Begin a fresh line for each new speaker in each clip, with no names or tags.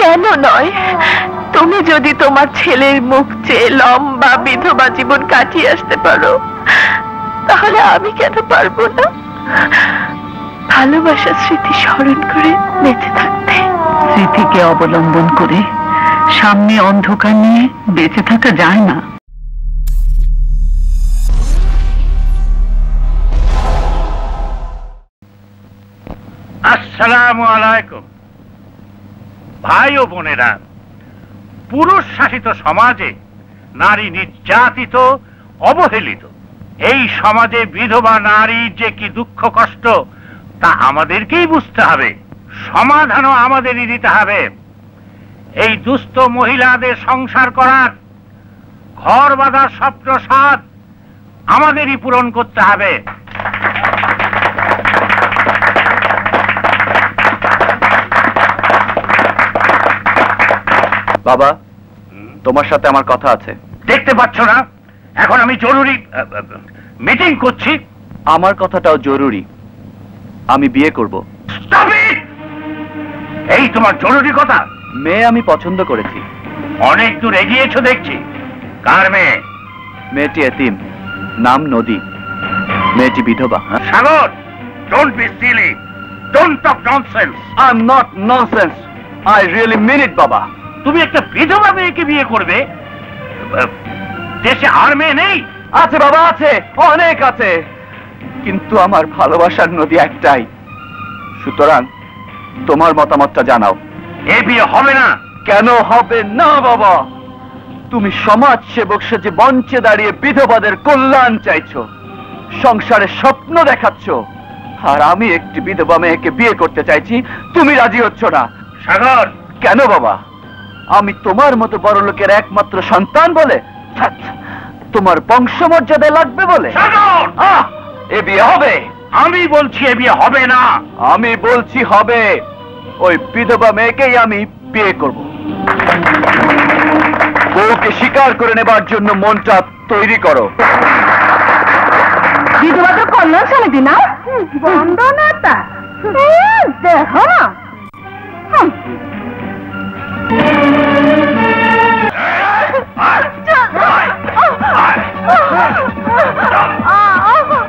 কেন নয়? তুমি যদি তোমার ছেলের মুখ চেয়ে লম্বা বিধবা জীবন কাটিয়ে আসতে পারো, তাহলে আমি কেন পারবো না ভালোবাসার স্মৃতি স্মরণ করে বেঁচে থাকতে?
স্মৃতিকে অবলম্বন করে সামনে অন্ধকার নিয়ে বেঁচে থাকা যায় না।
আসসালামু আলাইকুম ভাই ও বোনেরা। পুরুষ শাসিত সমাজে নারী নির্যাতিত, অবহেলিত। এই সমাজে বিধবা নারীর যে কি দুঃখ কষ্ট তা আমাদেরকেই বুঝতে হবে, সমাধানও আমাদেরই দিতে হবে। এই দুস্থ মহিলাদের সংসার করার, ঘর বাঁধার স্বপ্ন সাধ আমাদেরই পূরণ করতে হবে।
বাবা, তোমার সাথে আমার কথা আছে।
দেখতে পাচ্ছ না এখন আমি জরুরি মিটিং করছি?
আমার কথাটাও জরুরি, আমি বিয়ে করব।
এই তোমার জরুরি কথা?
মেয়ে আমি পছন্দ করেছি।
অনেক দূর এগিয়েছো দেখছি। কার মেয়ে?
মেয়েটি এতিম, নাম নদী। মেয়েটি বিধবা।
Sagar, don't be silly, don't talk nonsense.
I am not nonsense, I really mean it বাবা।
তুমি একটা বিধবা মেয়েকে বিয়ে করবে? দেশে আর মেয়ে নেই?
আছে বাবা, আছে, অনেক আছে, কিন্তু আমার ভালোবাসার নদী একটাই। সুতরাং তোমার মতামতটা জানাও।
এ বিয়ে হবে না।
কেন হবে না বাবা? তুমি সমাজ সেবক সেজে মঞ্চে দাঁড়িয়ে বিধবাদের কল্যাণ চাইছো, সংসারের স্বপ্ন দেখাচ্ছ, আর আমি একটি বিধবা মেয়েকে বিয়ে করতে চাইছি, তুমি রাজি হচ্ছ না।
সাগর,
কেন বাবা? আমি তোমার মতো বড় লোকের একমাত্র সন্তান বলে? তোমার বংশমর্যাদা লাগবে বলে?
সাগর,
এ বিয়ে হবে।
আমি বলছি এ বিয়ে হবে না।
আমি বলছি হবে। ওই বিধবা মেয়েকেই আমি বিয়ে করব। বউকে স্বীকার করে নেবার জন্য মনটা তৈরি করো।
বিধবা তো কল্যাণ সমিতি না, বন্দনাতা। দেখো না,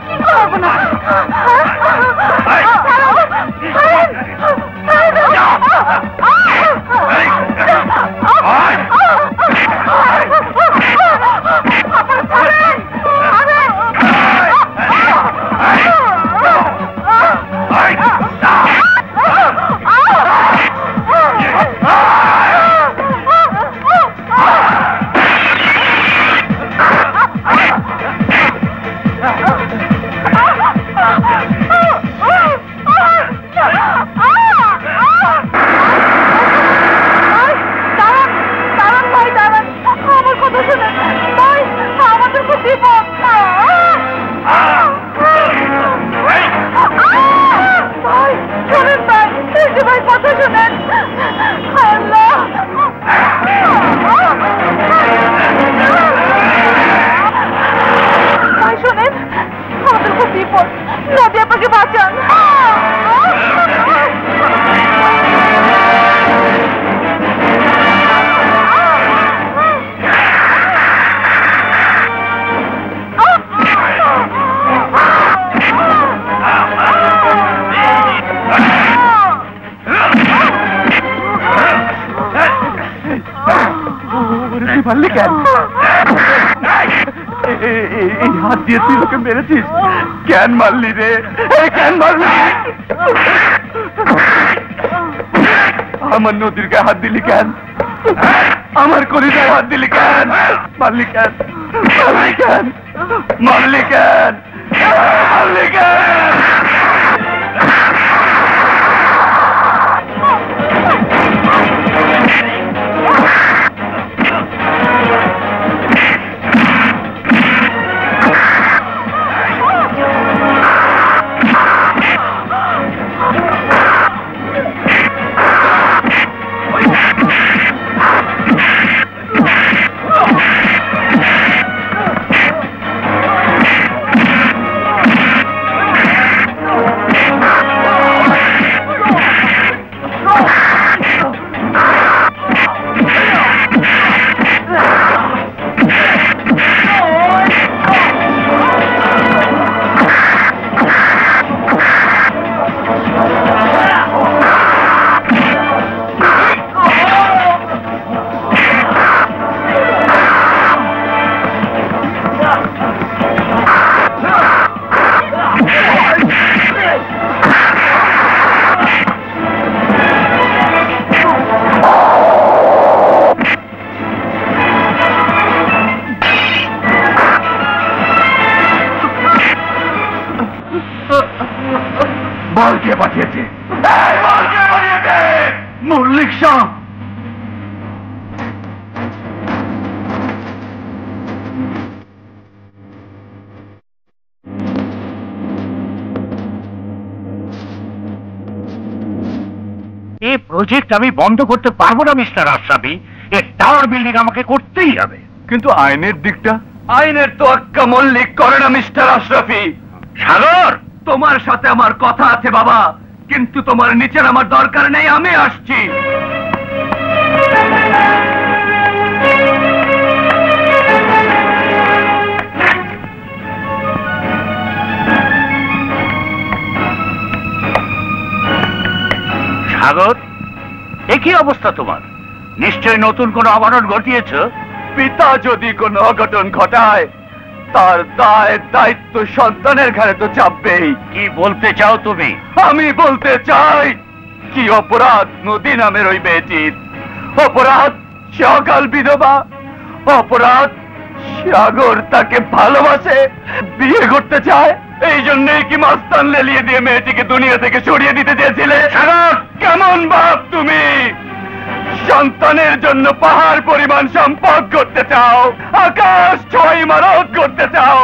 কি করবো না?
মারলি কেন? এই হাত দিয়ে তুই ওকে মেরেছিস? কেন মারলি রে? কেন মারলি? আমার নদীর গায়ে হাত দিলি কেন? আমার কলিজায় হাত দিলি কেন? মারলি কেন? মারলি কেন? মারলি কেন? মারলি কেন? বক্সা,
এই প্রজেক্ট আমি বন্ধ করতে পারবো না মিস্টার আশরাফি। এই টাওয়ার বিল্ডিং আমাকে করতেই হবে।
কিন্তু আইনের দিকটা? আইনের তোয়াক্কা মল্লিক করে না মিস্টার আশরাফি।
সাগর,
তোমার সাথে আমার কথা আছে বাবা, কিন্তু তোমার নিচের আমার দরকার নেই, আমি আসছি।
সাগর, একই অবস্থা তোমার? নিশ্চয় নতুন কোনো অঘটন ঘটিয়েছ?
পিতা যদি কোনো অঘটন ঘটায় তার দায় দায়িত্ব সন্তানের ঘাড়ে তো চাপবেই।
কি বলতে চাও তুমি?
আমি বলতে চাই, কি অপরাধ নদী নামের ওই মেয়েটির? অপরাধ সে অকাল বিধবা, অপরাধ সাগর তাকে ভালোবাসে, বিয়ে করতে চায়। এই জন্যই কি মাস্তান লেলিয়ে দিয়ে মেয়েটিকে দুনিয়া থেকে সরিয়ে দিতে চেয়েছিলে? সাগর, কেমন বাপ তুমি? সন্তানের জন্য পাহাড় পরিমাণ সম্পদ করতে চাও, আকাশ ছয় ইমারত করতে চাও,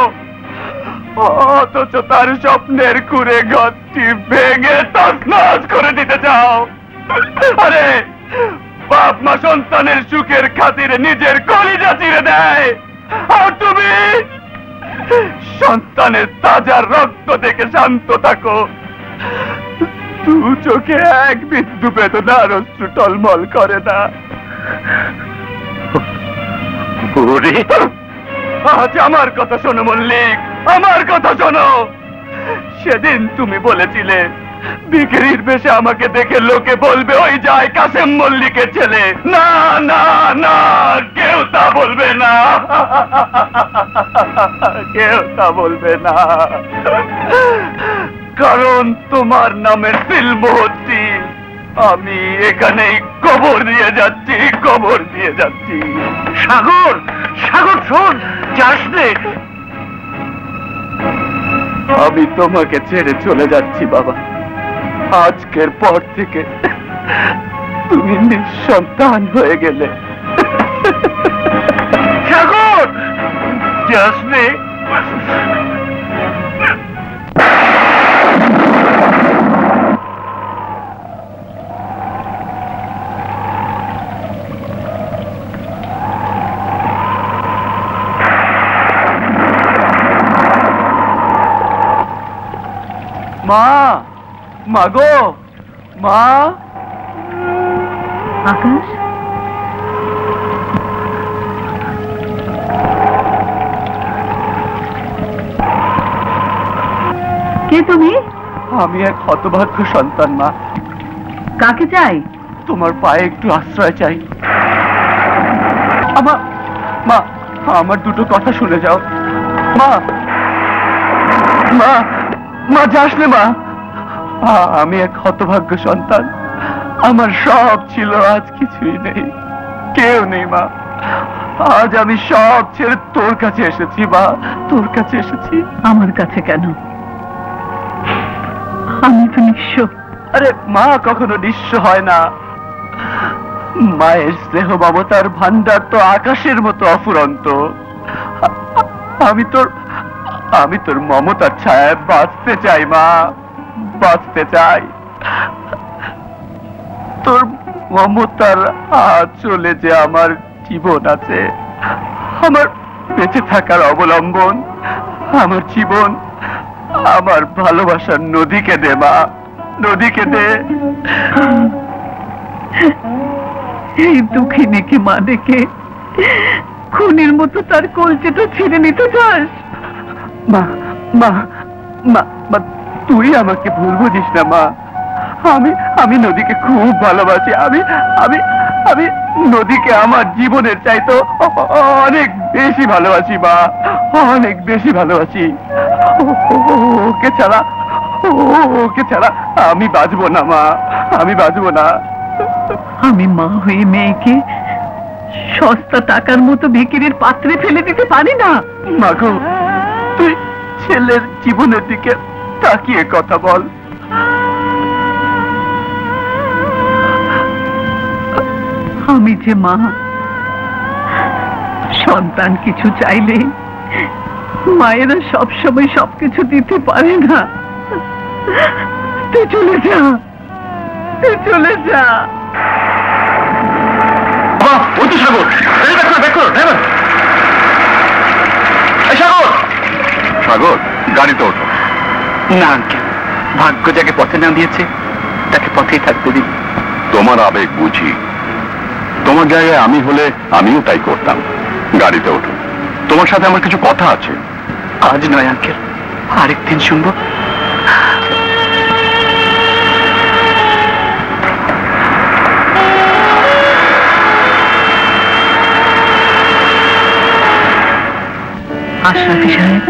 অথচ তার স্বপ্নের কুড়ে ঘরটি ভেঙে তছনছ করে দিতে চাও। আরে বাপ মা সন্তানের সুখের খাতিরে নিজের কলিজা চিরে দেয়, আর তুমি সন্তানের তাজা রক্ত দেখে শান্ত থাকো। দু চোখে এক বিন্দু বেদনার অশ্রু টলমল করে না। আজ আমার কথা শোনো মল্লিক, আমার কথা শোনো। সেদিন তুমি বলেছিলে বিক্রির বেশে আমাকে দেখে লোকে বলবে ওই যায় কাসেম মল্লিকের ছেলে। না না না, কেউ তা বলবে না, কেউ তা বলবে না, কারণ তোমার নামের ফিল্মহত্যি আমি এখানেই কবর দিয়ে যাচ্ছি, কবর দিয়ে যাচ্ছি।
সাগর, সাগর শোন, যাস নে।
আমি তোমাকে ছেড়ে চলে যাচ্ছি বাবা। আজকের পর থেকে তুমি নিঃসন্তান হয়ে গেলে।
সাগর, যাস নে।
মা, মা গো, মা।
আকাশ, কে তুমি?
আমি এক হতভাগ্য সন্তান মা।
কাকে চাই?
তোমার পায়ে একটু আশ্রয় চাই। আমার মা, আমার দুটো কথা শুনে যাও মা। মা, মা যাস নে মা। আমি এক হতভাগ্য সন্তান, আমার সব ছিল, আজ কিছুই নেই, কেউ নেই মা। আজ আমি সব ছেড়ে তোর কাছে এসেছি মা, তোর কাছে এসেছি।
আমার কাছে কেন? আমি তো নিঃস্ব।
আরে মা কখনো নিঃস্ব হয় না। মায়ের স্নেহ মমতার ভান্ডার তো আকাশের মতো অফুরন্ত। আমি তোর মমতার ছায়ায় বাঁচতে চাই মা, বাঁচতে চাই। তোর মমতার আঁচলে যে আমার জীবন আছে, আমার বেঁচে থাকার অবলম্বন, আমার জীবন, আমার ভালোবাসার নদীকে দে মা, নদীকে দে।
এই দুঃখিনীকে মা ডেকে খুনির মতো তার কলচেটা ছিঁড়ে নিতে চাস?
মা মা মা মা, তুই আমাকে ভুল বুঝিস না মা। আমি নদীকে খুব ভালোবাসি। আমি আমি আমি নদীকে আমার জীবনের চাইতো অনেক বেশি ভালোবাসি মা, অনেক বেশি ভালোবাসি। ওকে ছাড়া আমি বাঁচবো না মা, আমি বাঁচবো না।
আমি মা হয়ে মেয়েকে সস্তা টাকার মতো ভিখিরির পাত্রে ফেলে দিতে পারি না।
মাগো, তুই ছেলের জীবনের দিকে তাকিয়ে কথা বল।
আমি যে মা, সন্তান কিছু চাইলে মায়েরা সবসময় সবকিছু দিতে পারে না। তুই চলে যা, তুই চলে যা।
সাগর, সাগর, গাড়িতে ওঠো। না আঙ্কেল, ভাগ্য যাকে পথে না দিয়েছে তাকে পথেই থাকতে দিন। তোমার আবেগ বুঝি, তোমার জায়গায় আমি হলে আমিও তাই করতাম। গাড়িতে ওঠো, তোমার সাথে আমার কিছু কথা আছে। আজ নয় আঙ্কেল, আরেকদিন শুনবো।
আশরাফি সাহেব,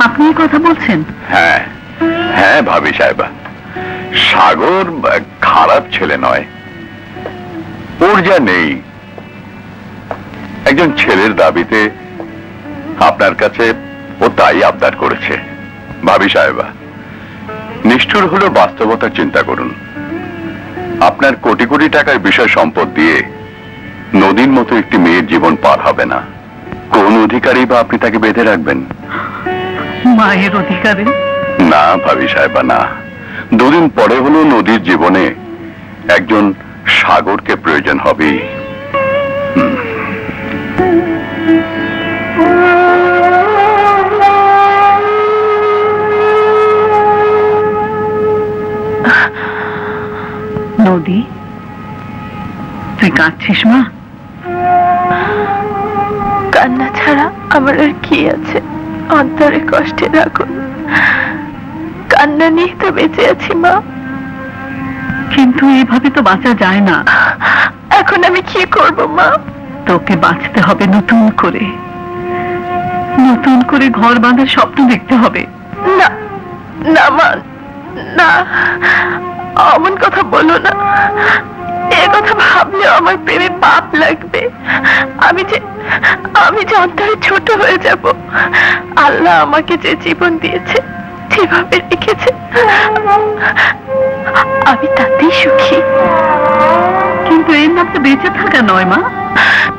আপনি কথা বলছেন?
হ্যাঁ হ্যাঁ ভাবি সাহেবা, সাগর খারাপ ছেলে নয়। ওর যা নেই, একজন ছেলের দাবিতে আপনার কাছে ও তাই আবদার করেছে। ভাবি সাহেবা, নিষ্ঠুর হলো বাস্তবতার চিন্তা করুন। আপনার কোটি কোটি টাকার বিষয় সম্পদ দিয়ে নদীর মতো একটি মেয়ের জীবন পার হবে না। কোন অধিকারই বা আপনি তাকে বেঁধে রাখবেন?
মায়ের অধিকারে?
না ভাবি সাহেবা, না। দুদিন পরে হলো নদীর জীবনে একজন সাগরকে প্রয়োজন হবে।
নদী, তুই কাঁদছিস মা?
কান্না ছাড়া আমার আর কি আছে? অন্তরে কষ্টে রাখুন, কান্না নিয়ে তো বেঁচে আছি মা।
কিন্তু এইভাবে তো বাঁচা যায় না।
এখন আমি কি করব মা?
তোকে বাঁচতে হবে নতুন করে, নতুন করে ঘর বাঁধার স্বপ্ন দেখতে হবে।
না না মা, না, অমন কথা বলো না। এ কথা ভাবলেও আমার প্রেমে পাপ লাগবে। আমি যে অন্তরে ছোট হয়ে যাব। আল্লাহ আমাকে যে জীবন দিয়েছে, যেভাবে রেখেছে, আমি তাতেই সুখী।
কিন্তু এর নাম তো বেঁচে থাকা নয় মা।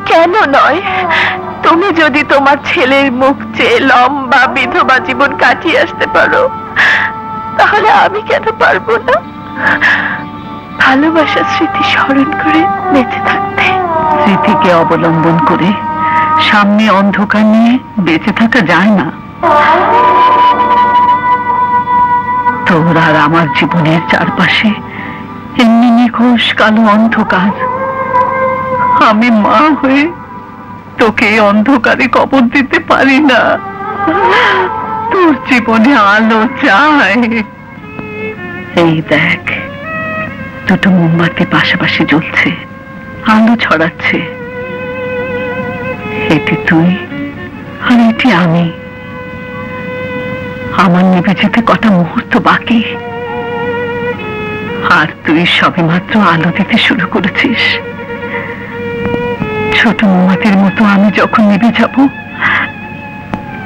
কেন নয়? তুমি যদি তোমার ছেলের মুখ চেয়ে লম্বা বিধবা জীবন কাটিয়ে আসতে পারো, তাহলে আমি কেন পারবো না? ভালোবাসার স্মৃতি স্মরণ করে বেঁচে থাকতে।
স্মৃতিকে অবলম্বন করে সামনে অন্ধকার নিয়ে বেঁচে থাকা যায় না। তোর আর আমার জীবনের চারপাশে এমনি নিখোঁজ কালো অন্ধকার। আমি মা হয়ে তোকে এই অন্ধকারে কবর দিতে পারি না। তোর জীবনে আলো চাই। এই দেখ, দুটো মোমবাতি পাশাপাশি জ্বলছে, আলো ছড়াচ্ছে। এটি তুই আর এটি আমি। আমার নেবে যেতে কটা মুহূর্ত বাকি, আর তুই সবে মাত্র আলো দিতে শুরু করেছিস। ছোট মোমবাতির মতো আমি যখন নেবে যাব,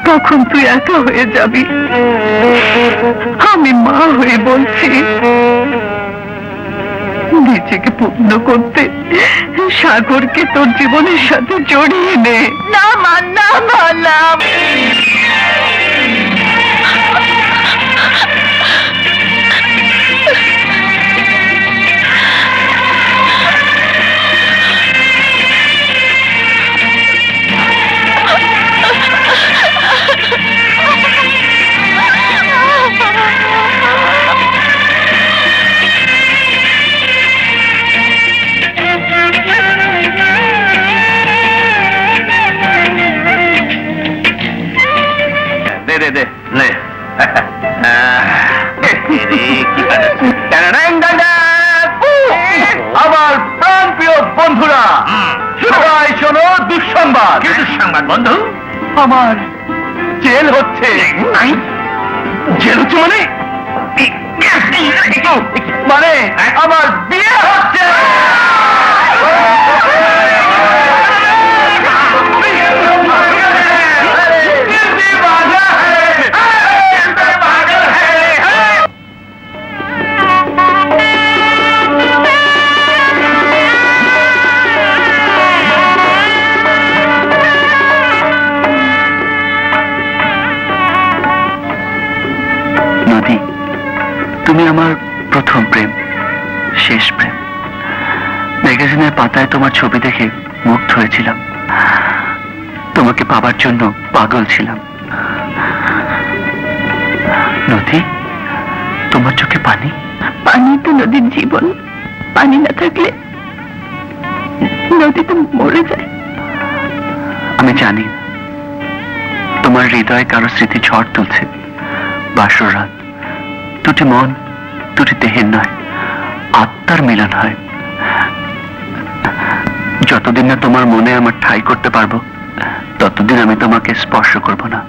তখন তুই একা হয়ে যাবি। আমি মা হয়ে বলছি, নিজেকে পূর্ণ করতে সাগরকে তোর জীবনের সাথে জড়িয়ে নে।
না মা, না মা, না।
আমার প্রাণ প্রিয় বন্ধুরা, সবাই শোনো দুঃসংবাদ।
কি দুঃসংবাদ বন্ধু?
আমার জেল হচ্ছে।
জেল হচ্ছে মানে?
মানে আমার বিয়ে হচ্ছে। প্রথম প্রেম, শেষ প্রেম। ম্যাগাজিনের পাতায় তোমার ছবি দেখে মুগ্ধ হয়েছিলাম, তোমাকে পাবার জন্য পাগল ছিলাম। নদী, তোমার চোখে পানি?
পানি তো নদীর জীবন, পানি না থাকলে নদী তো মরে যায়।
আমি জানি তোমার হৃদয়ে কারো স্মৃতি ঝড় তুলছে। বাসর রাত, দুটি মন, দুটি দেহের নয়, আত্মার মিলন হয়। যতদিন না তোমার মনে আমার ঠাঁই করতে পারবো, ততদিন আমি তোমাকে স্পর্শ করব না।